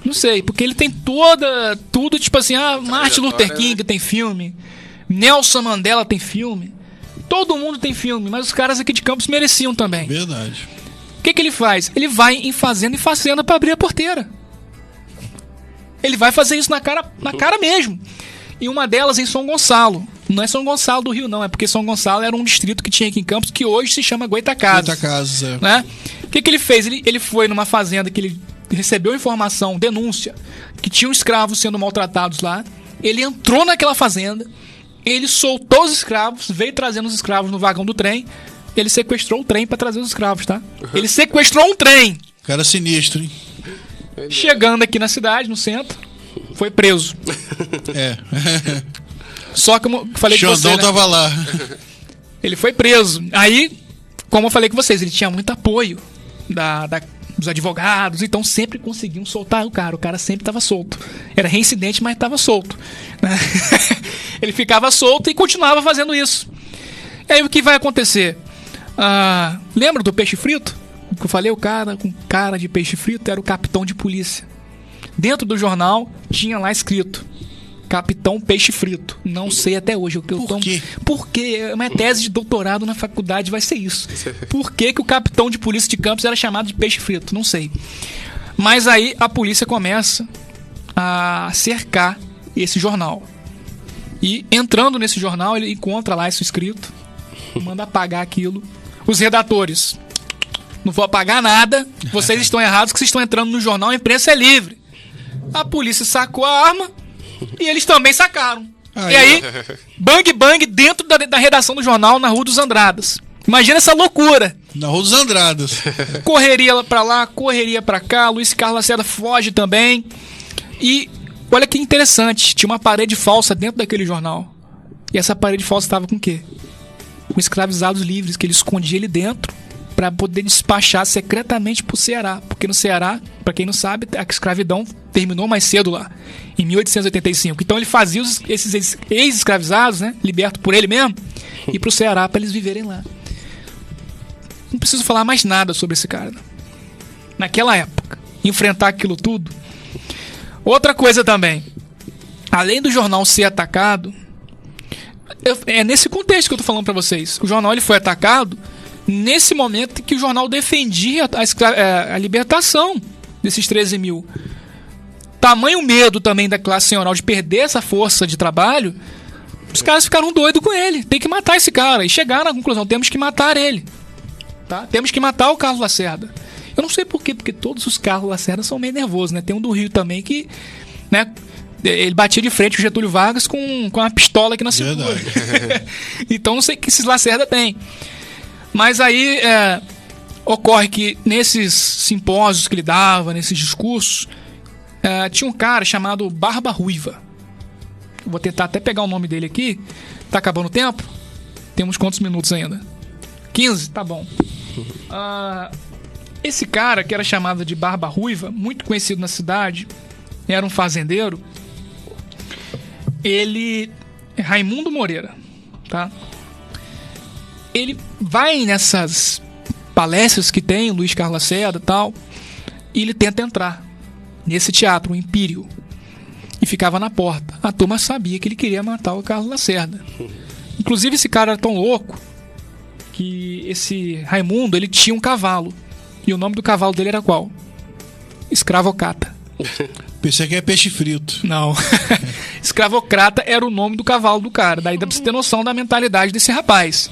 Não sei, porque ele tem tudo tipo assim, Martin Luther King tem filme, Nelson Mandela tem filme, todo mundo tem filme, mas os caras aqui de Campos mereciam também. Verdade. O que ele faz? Ele vai em fazenda e fazenda para abrir a porteira. Ele vai fazer isso na cara mesmo. E uma delas em São Gonçalo. Não é São Gonçalo do Rio, não. É porque São Gonçalo era um distrito que tinha aqui em Campos, que hoje se chama Goitacazes. Goitacazes, é. Né? O que ele fez? Ele foi numa fazenda que ele recebeu informação, denúncia, que tinham escravos sendo maltratados lá. Ele entrou naquela fazenda, ele soltou os escravos, veio trazendo os escravos no vagão do trem. Ele sequestrou o trem pra trazer os escravos, tá? Ele sequestrou um trem. Cara sinistro, hein? Chegando aqui na cidade, no centro, foi preso. É. Só que, como eu falei com você, Xandão né? tava lá. Ele foi preso. Aí, como eu falei com vocês, ele tinha muito apoio dos advogados, então sempre conseguiam soltar o cara. O cara sempre estava solto. Era reincidente, mas estava solto. Né? Ele ficava solto e continuava fazendo isso. E aí o que vai acontecer? Lembra do peixe frito? Que eu falei, o cara com cara de peixe frito era o capitão de polícia. Dentro do jornal tinha lá escrito Capitão Peixe Frito. Não sei até hoje. Por quê? Porque minha tese de doutorado na faculdade vai ser isso. Por que o capitão de polícia de Campos era chamado de Peixe Frito? Não sei. Mas aí a polícia começa a cercar esse jornal. E entrando nesse jornal, ele encontra lá isso escrito. Manda apagar aquilo. Os redatores: não vou apagar nada. Vocês estão errados que vocês estão entrando no jornal. A imprensa é livre. A polícia sacou a arma. E eles também sacaram. E aí, bang bang dentro da redação do jornal na Rua dos Andradas. Imagina essa loucura. Na Rua dos Andradas. Correria pra lá, correria pra cá. Luiz Carlos Lacerda foge também. E olha que interessante. Tinha uma parede falsa dentro daquele jornal. E essa parede falsa estava com o quê? Com escravizados livres, que ele escondia ali dentro para poder despachar secretamente pro Ceará. Porque no Ceará, para quem não sabe, a escravidão terminou mais cedo lá, em 1885. Então ele fazia esses ex-escravizados, né, libertos por ele mesmo, ir pro Ceará para eles viverem lá. Não preciso falar mais nada sobre esse cara. Naquela época, enfrentar aquilo tudo. Outra coisa também, além do jornal ser atacado, é nesse contexto que eu tô falando para vocês. O jornal ele foi atacado nesse momento que o jornal defendia a libertação desses 13 mil. Tamanho medo também da classe senhoral de perder essa força de trabalho, os caras ficaram doidos com ele. Tem que matar esse cara. E chegaram à conclusão: temos que matar ele. Tá? Temos que matar o Carlos Lacerda. Eu não sei por quê, porque todos os Carlos Lacerda são meio nervosos, né? Tem um do Rio também que, né, ele batia de frente com o Getúlio Vargas com uma pistola aqui na cintura. Então não sei o que esses Lacerda têm. Mas aí ocorre que nesses simpósios que ele dava, nesses discursos, tinha um cara chamado Barba Ruiva. Vou tentar até pegar o nome dele aqui. Tá acabando o tempo? Temos quantos minutos ainda? 15? Tá bom. Esse cara, que era chamado de Barba Ruiva, muito conhecido na cidade, era um fazendeiro. Ele... Raimundo Moreira, tá? Ele vai nessas palestras que tem, Luiz Carlos Lacerda e tal, e ele tenta entrar nesse teatro, o Império, e ficava na porta. A turma sabia que ele queria matar o Carlos Lacerda. Inclusive, esse cara era tão louco que esse Raimundo, ele tinha um cavalo. E o nome do cavalo dele era qual? Escravocrata. Pensei que é peixe frito. Não. Escravocrata era o nome do cavalo do cara. Daí dá pra você ter noção da mentalidade desse rapaz.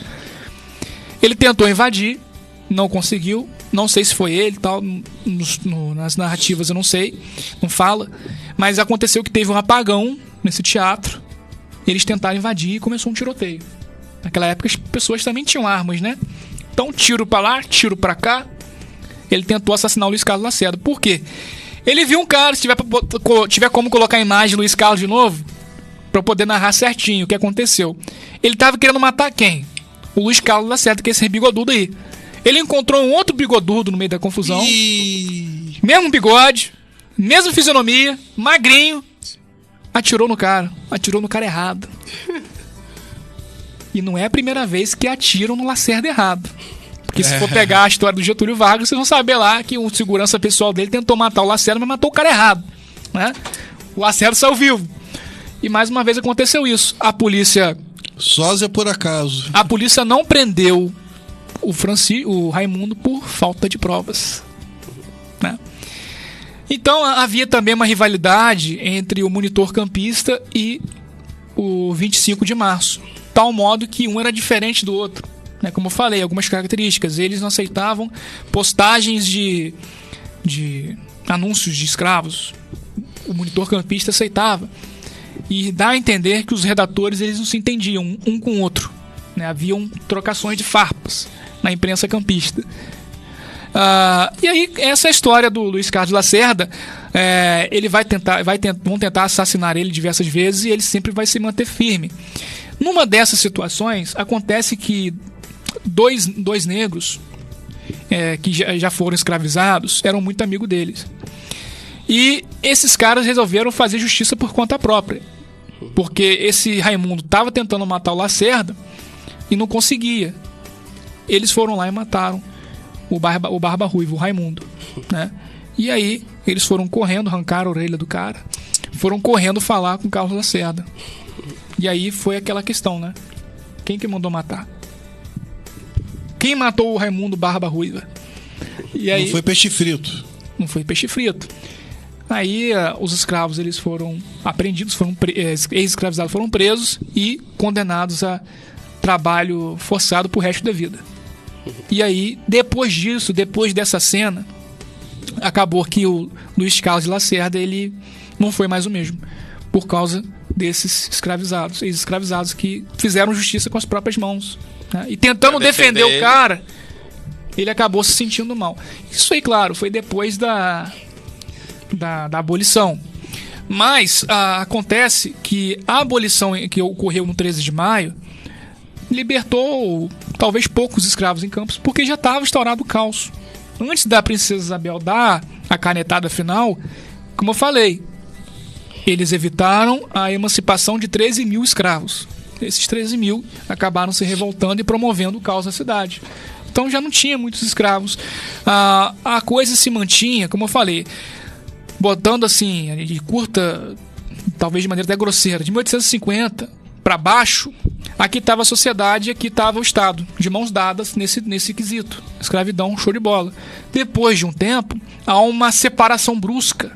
Ele tentou invadir, não conseguiu. Não sei se foi ele, tal, nas narrativas eu não sei, não fala. Mas aconteceu que teve um apagão nesse teatro. Eles tentaram invadir e começou um tiroteio. Naquela época as pessoas também tinham armas, né? Então tiro pra lá, tiro pra cá. Ele tentou assassinar o Luiz Carlos Lacerda. Por quê? Ele viu um cara, se tiver como colocar a imagem do Luiz Carlos de novo, pra eu poder narrar certinho o que aconteceu. Ele tava querendo matar quem? O Luiz Carlos Lacerda, que é esse bigodudo aí. Ele encontrou um outro bigodudo no meio da confusão. Mesmo bigode, mesma fisionomia, magrinho. Atirou no cara errado. E não é a primeira vez que atiram no Lacerda errado. Porque se for pegar a história do Getúlio Vargas, vocês vão saber lá que o segurança pessoal dele tentou matar o Lacerda, mas matou o cara errado, né? O Lacerda saiu vivo. E mais uma vez aconteceu isso. A polícia... Sósia por acaso. A polícia não prendeu o Raimundo por falta de provas, né? Então havia também uma rivalidade entre o Monitor Campista e o 25 de março. Tal modo que um era diferente do outro, né? Como eu falei, algumas características. Eles não aceitavam postagens de anúncios de escravos. O Monitor Campista aceitava. E dá a entender que os redatores eles não se entendiam um com o outro, né? Haviam trocações de farpas na imprensa campista. E aí, essa é a história do Luiz Carlos Lacerda. Ele vão tentar assassinar ele diversas vezes e ele sempre vai se manter firme. Numa dessas situações, acontece que dois negros que já foram escravizados eram muito amigos deles. E esses caras resolveram fazer justiça por conta própria. Porque esse Raimundo estava tentando matar o Lacerda e não conseguia. Eles foram lá e mataram o Barba Ruiva, o Raimundo, né? E aí eles foram correndo, arrancaram a orelha do cara, foram correndo falar com o Carlos Lacerda. E aí foi aquela questão, né? Quem que mandou matar? Quem matou o Raimundo Barba Ruiva? E aí, não foi peixe frito. Não foi peixe frito. Aí os escravos eles foram apreendidos, ex-escravizados foram presos e condenados a trabalho forçado pro resto da vida. E aí, depois dessa cena, acabou que o Luiz Carlos de Lacerda ele não foi mais o mesmo, por causa desses escravizados, ex-escravizados que fizeram justiça com as próprias mãos, né? E tentando defender o cara, ele acabou se sentindo mal. Isso aí, claro, foi depois da abolição. Mas acontece que a abolição que ocorreu no 13 de maio libertou talvez poucos escravos em Campos, porque já estava estourado o caos. Antes da princesa Isabel dar a canetada final, como eu falei, eles evitaram a emancipação de 13 mil escravos. Esses 13 mil acabaram se revoltando e promovendo o caos na cidade. Então já não tinha muitos escravos. A coisa se mantinha, como eu falei, botando assim, de curta, talvez de maneira até grosseira, de 1850 para baixo, aqui estava a sociedade e aqui estava o Estado, de mãos dadas nesse quesito. Escravidão, show de bola. Depois de um tempo, há uma separação brusca,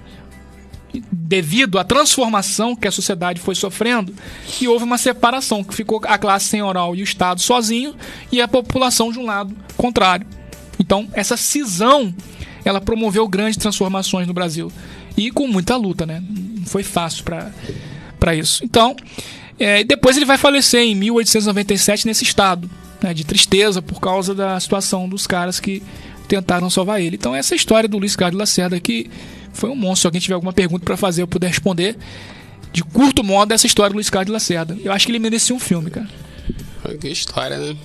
devido à transformação que a sociedade foi sofrendo, e houve uma separação, que ficou a classe senhoral e o Estado sozinho, e a população de um lado contrário. Então, essa cisão, ela promoveu grandes transformações no Brasil. E com muita luta, né? Não foi fácil para isso. Então, depois ele vai falecer em 1897 nesse estado, né, de tristeza por causa da situação dos caras que tentaram salvar ele. Então essa é a história do Luiz Carlos Lacerda, que foi um monstro. Se alguém tiver alguma pergunta para fazer, eu puder responder de curto modo essa história do Luiz Carlos Lacerda. Eu acho que ele merecia um filme, cara. Que história, né?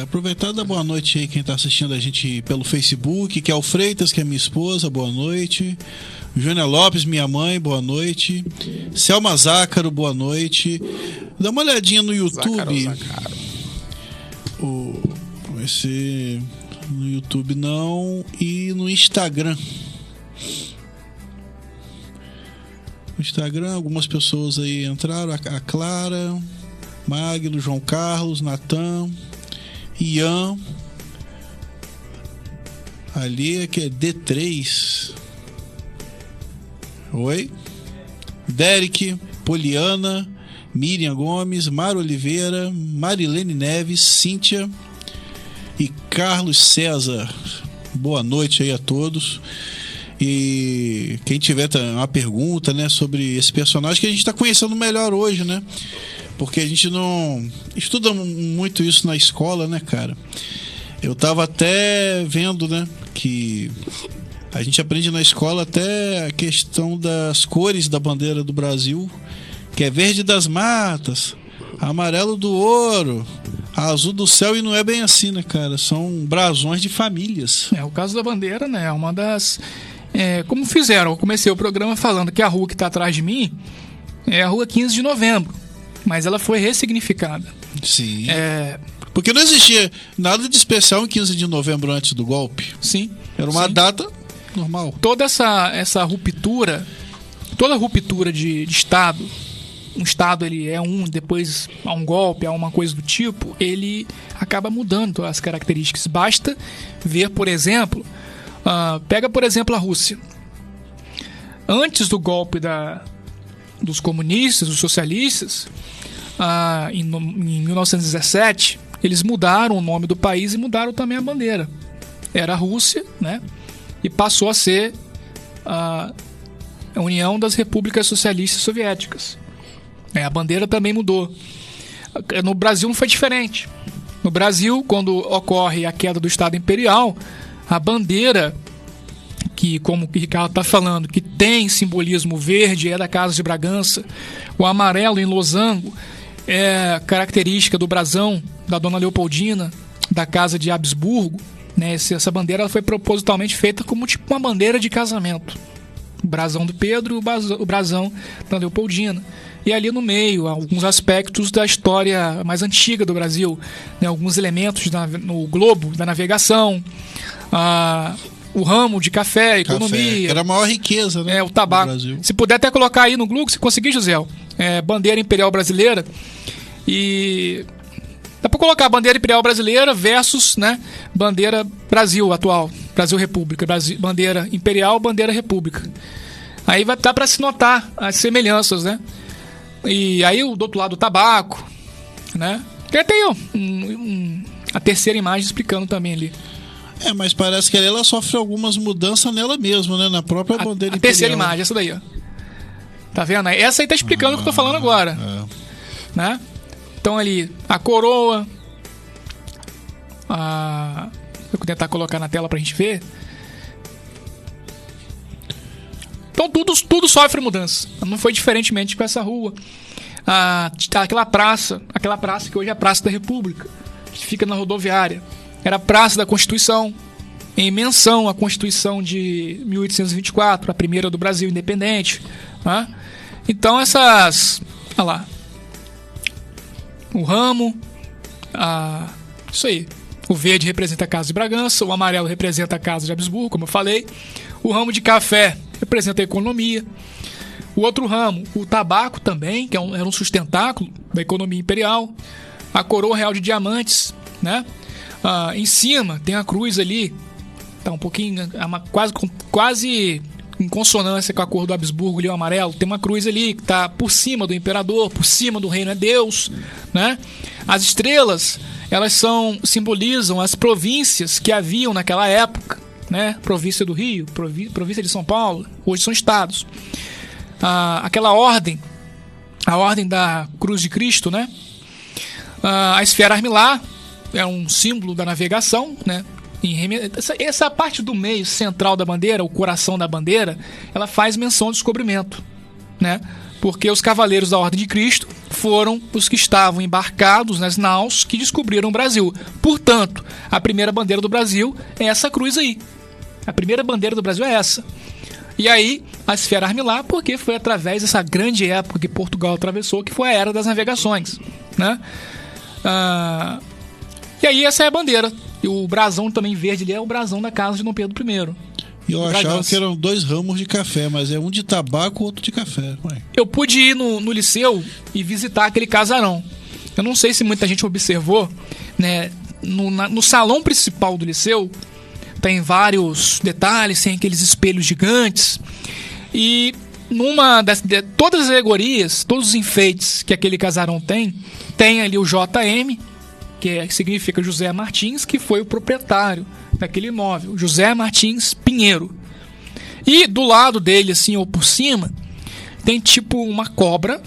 Aproveitar da boa noite aí quem tá assistindo a gente pelo Facebook, que é o Freitas, que é minha esposa, boa noite. Júnior Lopes, minha mãe, boa noite. Selma Zácaro, boa noite. Dá uma olhadinha no YouTube. Zácaro. Esse no YouTube não, e no Instagram. No Instagram, algumas pessoas aí entraram, a Clara, Magno, João Carlos, Natan, Ian, ali que é D3. Oi, Derek, Poliana, Miriam Gomes, Mara Oliveira, Marilene Neves, Cíntia e Carlos César. Boa noite aí a todos. E quem tiver uma pergunta, né, sobre esse personagem que a gente está conhecendo melhor hoje, né? Porque a gente não estuda muito isso na escola, né, cara? Eu tava até vendo, né, que a gente aprende na escola até a questão das cores da bandeira do Brasil, que é verde das matas, amarelo do ouro, azul do céu, e não é bem assim, né, cara? São brasões de famílias. O caso da bandeira, né, é uma das... como fizeram, eu comecei o programa falando que a rua que está atrás de mim é a rua 15 de novembro, mas ela foi ressignificada. Sim. Porque não existia nada de especial em 15 de novembro antes do golpe. Sim. Era uma data normal. Toda essa ruptura, toda ruptura de Estado, um Estado ele é depois há um golpe, há uma coisa do tipo, ele acaba mudando as características. Basta ver, por exemplo, pega por exemplo a Rússia. Antes do golpe dos comunistas, dos socialistas, em 1917, eles mudaram o nome do país e mudaram também a bandeira. Era a Rússia, né? E passou a ser a União das Repúblicas Socialistas Soviéticas. A bandeira também mudou. No Brasil não foi diferente. No Brasil, quando ocorre a queda do Estado Imperial, a bandeira, que, como o Ricardo está falando, que tem simbolismo verde, é da Casa de Bragança, o amarelo em losango é característica do brasão da Dona Leopoldina, da Casa de Habsburgo, né? Essa bandeira foi propositalmente feita como tipo uma bandeira de casamento. O brasão do Pedro e o brasão da Leopoldina. E ali no meio, alguns aspectos da história mais antiga do Brasil, né? Alguns elementos no globo da navegação, o ramo de café, economia. Era a maior riqueza, né? O tabaco. Se puder até colocar aí no Google, se conseguir, José, bandeira imperial brasileira. E dá para colocar bandeira imperial brasileira versus, né, bandeira Brasil atual, Brasil República, bandeira imperial, bandeira república. Aí vai dar para se notar as semelhanças, né? E aí do outro lado o tabaco, né? Tem até a terceira imagem explicando também ali. Mas parece que ela sofre algumas mudanças nela mesma, né? Na própria bandeira imperial. A terceira imagem, essa daí, ó. Tá vendo? Essa aí tá explicando o que eu tô falando agora. Né? Então ali, a coroa. Vou tentar colocar na tela pra gente ver. Então tudo sofre mudança. Não foi diferentemente com essa rua. Aquela praça que hoje é a Praça da República, que fica na rodoviária, era a Praça da Constituição, em menção à Constituição de 1824, a primeira do Brasil independente. Né? Então essas... Olha lá. O ramo, isso aí. O verde representa a Casa de Bragança, o amarelo representa a Casa de Habsburgo, como eu falei. O ramo de café representa a economia. O outro ramo, o tabaco também, que era um sustentáculo da economia imperial. A coroa real de diamantes, né? Em cima tem a cruz ali, tá um pouquinho, quase em consonância com a cor do Habsburgo ali, o amarelo. Tem uma cruz ali que está por cima do imperador, por cima do reino é Deus, né? As estrelas, elas simbolizam as províncias que haviam naquela época, né? Província do Rio, província de São Paulo, hoje são estados. Aquela ordem, a ordem da Cruz de Cristo, né? A esfera armilar é um símbolo da navegação, né? Essa parte do meio central da bandeira, o coração da bandeira, ela faz menção ao descobrimento, né? Porque os cavaleiros da Ordem de Cristo foram os que estavam embarcados nas naus que descobriram o Brasil. Portanto, a primeira bandeira do Brasil é essa cruz aí. A primeira bandeira do Brasil é essa. E aí, a esfera armilar, porque foi através dessa grande época que Portugal atravessou, que foi a Era das Navegações, né? E aí, essa é a bandeira. E o brasão também verde ali é o brasão da Casa de Dom Pedro I. E eu achava que eram 2 ramos de café, mas é um de tabaco e outro de café. Eu pude ir no Liceu e visitar aquele casarão. Eu não sei se muita gente observou, né? No salão principal do Liceu tem vários detalhes, tem aqueles espelhos gigantes. E todas as alegorias, todos os enfeites que aquele casarão tem ali o JM, que significa José Martins, que foi o proprietário daquele imóvel, José Martins Pinheiro. E do lado dele, assim, ou por cima, tem tipo uma cobra.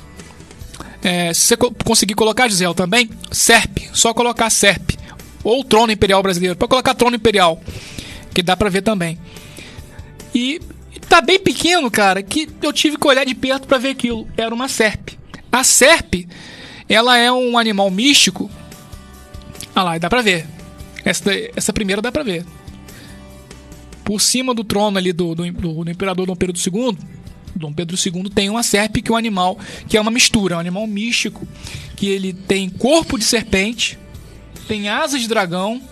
Se você conseguir colocar, Gisele, também, serpe, só colocar serpe. Ou trono imperial brasileiro, pode colocar trono imperial, que dá pra ver também. E tá bem pequeno, cara, que eu tive que olhar de perto pra ver aquilo. Era uma serpe. A serpe, ela é um animal místico. Lá, dá pra ver. Essa primeira dá pra ver. Por cima do trono ali do imperador Dom Pedro II, Dom Pedro II tem uma serpe, que é um animal que é uma mistura, é um animal místico, que ele tem corpo de serpente, tem asas de dragão,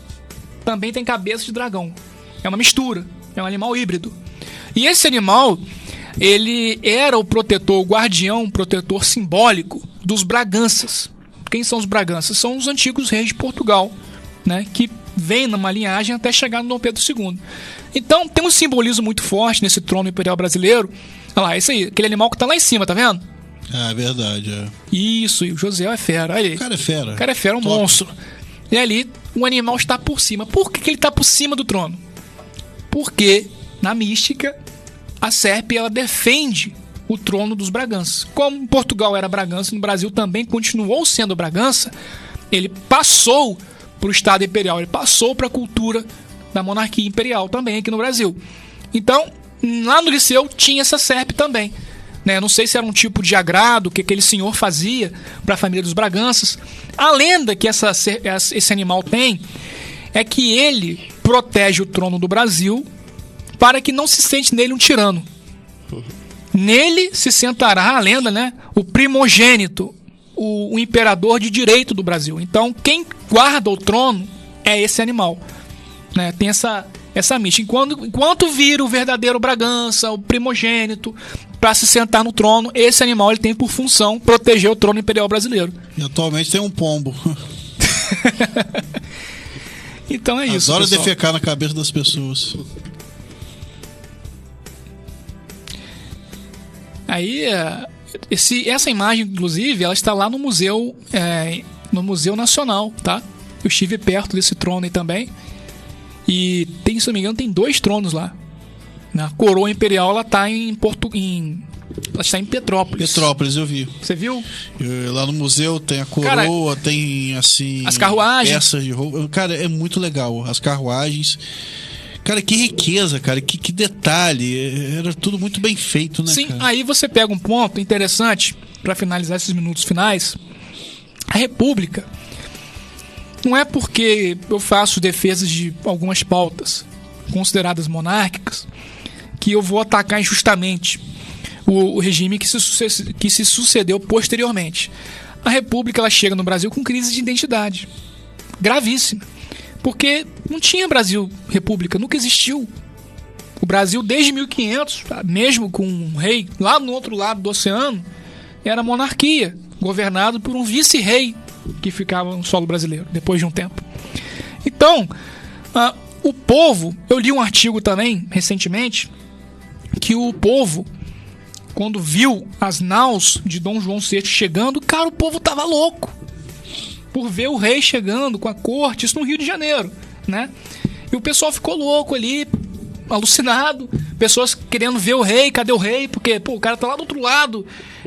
também tem cabeça de dragão. É uma mistura, é um animal híbrido. E esse animal, ele era o protetor, o guardião, protetor simbólico dos Braganças. Quem são os Braganças? São os antigos reis de Portugal, né? Que vêm numa linhagem até chegar no Dom Pedro II. Então tem um simbolismo muito forte nesse trono imperial brasileiro. Olha lá, esse aí, aquele animal que tá lá em cima, tá vendo? É verdade, é. Isso, e o José é fera, olha aí. O cara é fera. O cara é fera, um monstro. E ali, o animal está por cima. Por que ele está por cima do trono? Porque, na mística, a serpe, ela defende o trono dos Braganças. Como Portugal era Bragança, no Brasil também continuou sendo Bragança, ele passou para o Estado Imperial, ele passou para a cultura da monarquia imperial também aqui no Brasil. Então, lá no Liceu tinha essa serpe também. Né? Não sei se era um tipo de agrado que aquele senhor fazia para a família dos Braganças. A lenda que esse animal tem é que ele protege o trono do Brasil para que não se sente nele um tirano. Nele se sentará, a lenda, né, o primogênito, o imperador de direito do Brasil. Então, quem guarda o trono é esse animal. Né? Tem essa mística. Enquanto vira o verdadeiro Bragança, o primogênito, para se sentar no trono, esse animal ele tem por função proteger o trono imperial brasileiro. E atualmente tem um pombo. Então é isso. Adora defecar na cabeça das pessoas. Aí, essa imagem, inclusive, ela está lá no Museu Nacional, tá? Eu estive perto desse trono aí também. E tem, se não me engano, tem 2 tronos lá. A coroa imperial, ela está ela está em Petrópolis. Petrópolis, eu vi. Você viu? Lá no museu tem a coroa, tem assim... as carruagens. Peças de roupa. Cara, é muito legal. As carruagens. Cara, que riqueza, cara. Que detalhe. Era tudo muito bem feito, né, Sim, cara? aí você pega um ponto interessante para finalizar esses minutos finais. A República, não é porque eu faço defesas de algumas pautas consideradas monárquicas que eu vou atacar injustamente o regime que se sucedeu posteriormente. A República, ela chega no Brasil com crise de identidade gravíssima, porque não tinha Brasil República, nunca existiu. O Brasil, desde 1500, mesmo com um rei lá no outro lado do oceano, era monarquia, governado por um vice-rei que ficava no solo brasileiro, depois de um tempo. Então, o povo... Eu li um artigo também, recentemente, que o povo, quando viu as naus de Dom João VI chegando, cara, o povo tava louco por ver o rei chegando com a corte, isso no Rio de Janeiro, né? E o pessoal ficou louco ali, alucinado, pessoas querendo ver o rei, cadê o rei? Porque, o cara tá lá do outro lado.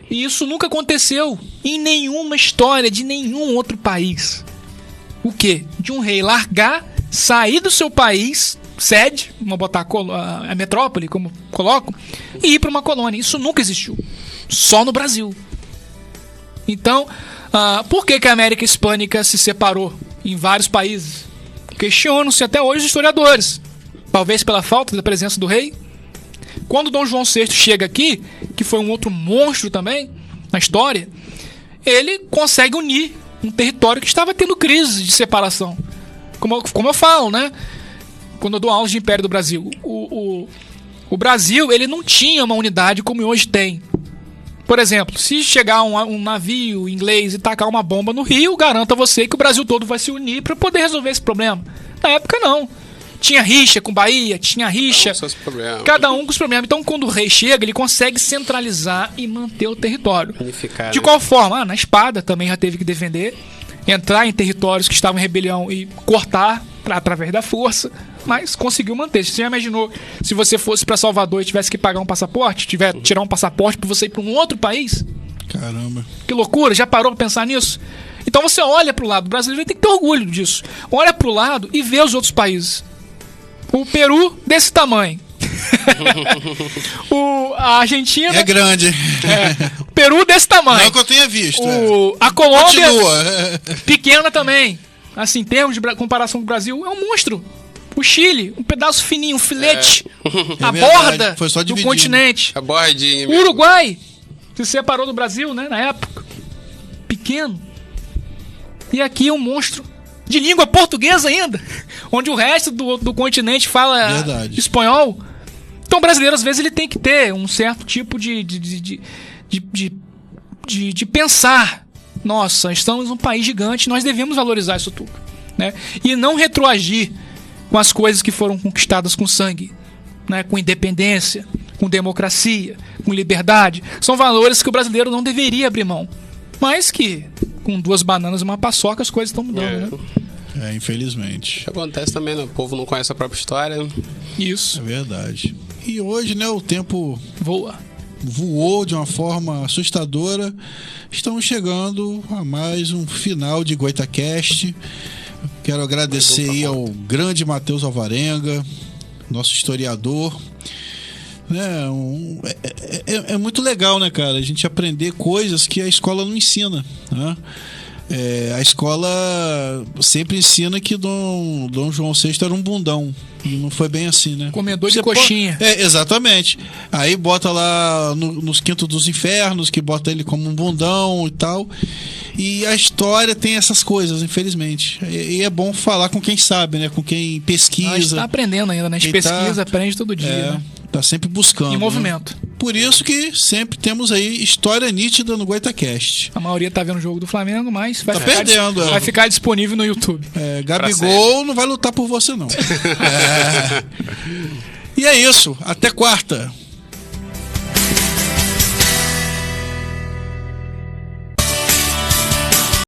E isso nunca aconteceu em nenhuma história de nenhum outro país. O quê? De um rei largar, sair do seu país, sede, vamos botar a metrópole, como coloco, e ir para uma colônia. Isso nunca existiu. Só no Brasil. Então, por que a América Hispânica se separou em vários países? Questionam-se até hoje os historiadores. Talvez pela falta da presença do rei. Quando Dom João VI chega aqui, que foi um outro monstro também na história, ele consegue unir um território que estava tendo crise de separação. Como eu falo, né? Quando eu dou aulas de Império do Brasil, o Brasil, ele não tinha uma unidade como hoje tem. Por exemplo, se chegar um navio inglês e tacar uma bomba no Rio, garanto a você que o Brasil todo vai se unir para poder resolver esse problema. Na época, não. Tinha rixa com Bahia, tinha rixa, cada um com os problemas. Então, quando o rei chega, ele consegue centralizar e manter o território. Unificar, de qual forma? Na espada também já teve que defender, entrar em territórios que estavam em rebelião e cortar através da força, mas conseguiu manter. Você já imaginou se você fosse para Salvador e tivesse que pagar um passaporte, tirar um passaporte para você ir para um outro país? Caramba. Que loucura, já parou para pensar nisso? Então você olha para o lado, o brasileiro tem que ter orgulho disso. Olha para o lado e vê os outros países. O Peru, desse tamanho. A Argentina... É grande. O Peru, desse tamanho. Não que eu tenha visto. A Colômbia, continua. Pequena também. Assim, em termos de comparação com o Brasil, é um monstro. O Chile, um pedaço fininho, um filete. A borda foi só do continente. A bordinha. O Uruguai se separou do Brasil, né, na época. Pequeno. E aqui é um monstro. De língua portuguesa ainda, onde o resto do continente fala espanhol. Então o brasileiro, às vezes, ele tem que ter um certo tipo de pensar. Nossa, estamos num país gigante, nós devemos valorizar isso tudo, né? E não retroagir com as coisas que foram conquistadas com sangue, né? Com independência, com democracia, com liberdade. São valores que o brasileiro não deveria abrir mão. Mas que, com 2 bananas e uma paçoca, as coisas estão mudando, né? Infelizmente. Acontece também, né? O povo não conhece a própria história. Isso. É verdade. E hoje, né, o tempo voa. voou de uma forma assustadora. Estamos chegando a mais um final de GoitaCast. Quero agradecer aí ao grande Matheus Alvarenga, nosso historiador. É muito legal, né, cara? A gente aprender coisas que a escola não ensina, né? A escola sempre ensina que Dom João VI era um bundão. E não foi bem assim, né? Comedor de coxinha. Exatamente. Aí bota lá nos quintos dos infernos, que bota ele como um bundão e tal. E a história tem essas coisas, infelizmente. E é bom falar com quem sabe, né? Com quem pesquisa. A gente tá aprendendo ainda, né? A gente pesquisa, aprende todo dia, né? Tá sempre buscando. Em movimento. Né? Por isso que sempre temos aí história nítida no GoitaCast. A maioria tá vendo o jogo do Flamengo, mas vai vai ficar disponível no YouTube. Gabigol não vai lutar por você, não. E é isso. Até quarta.